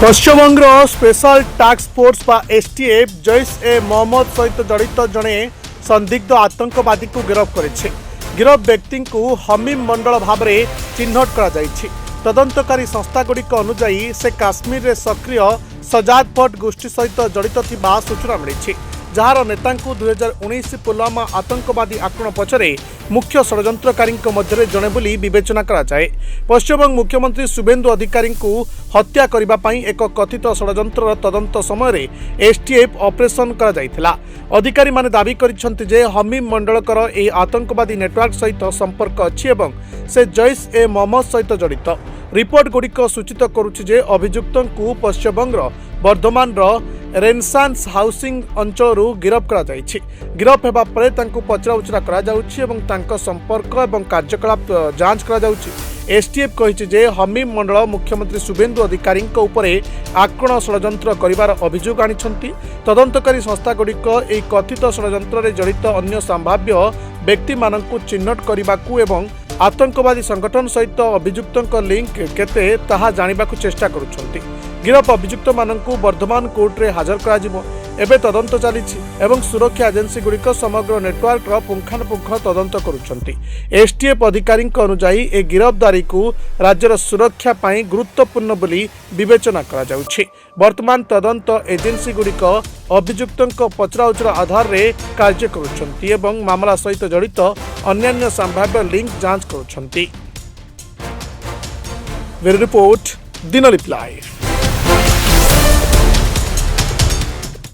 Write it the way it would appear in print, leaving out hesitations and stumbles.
Paschim Banga special task force बा STF Jaish ए मोहम्मद सहित जड़ित जड़े संदिग्ध आतंकवादी को गिरफ्त करे। गिरफ्त व्यक्ति को हमीम मंडल भाव में चिन्हट कर तदंतकारी संस्थागुड़िक अनुजाई से काश्मीर में सक्रिय सजाद भट्ट गोष्ठी सहित जड़ित थिबा सूचना मिली, जार नेता 2019 पुलवामा आतंकवादी आक्रमण पछरे मुख्य षडयंत्रकारी मध्य जड़े बोली विवेचना कराए। पश्चिमबंग मुख्यमंत्री शुभेन्दु अधिकारी को हत्या करने एक कथित षडयंत्र तदंत समय एसटीएफ ऑपरेशन करा। अधिकारी माने दावी करिसेंति जे हमीम मंडलकर ए आतंकवादी नेटवर्क सहित संपर्क अछि एवं से जैश ए मोहम्मद सहित जड़ित। रिपोर्ट गुड़िक सूचित करुछि जे अभियुक्तों को पश्चिमबंग बर्धमान रेनेसांस हाउसिंग अंचल गिरफ्त कर गिरफ्त होगा पर पचराउचरा कर संपर्क और कार्यकलाप जांच कर एसटीएफ कही जे हमीम मंडल मुख्यमंत्री शुभेन्दु अधिकारी आक्रमण षडयंत्र करिवार अभियोग आनी। तदंतकारी संस्थागुड़िक एक कथित षडयंत्र जड़ित अन्य संभाव्य व्यक्ति मानक चिन्हट करने एवं आतंकवादी संगठन सहित अभियुक्तों लिंक केते ताहा जानिबाकु चेष्टा करुछंती। गिरफ अभियुक्त मानक बर्धमान कोर्ट रे हाजर करा एबे तदंत चली एवं सुरक्षा एजेंसी गुड़िक समग्र नेटवर्क पुंखानुपुंख तदंत करुछंती। एसटीएफ अधिकारी अनुजाई ए गिरफ्तारी को राज्यर सुरक्षा पाई गुरुत्वपूर्ण बोली विवेचना करा जाउछि। वर्तमान तदंत एजेंसी गुड़िक अभियुक्तों पचराउचरा आधार रे कार्य करुछंती एवं मामला सहित जड़ित अन्यान्य संभाव्य लिंक जांच करुछंती। Bureau report, Dinalipi live.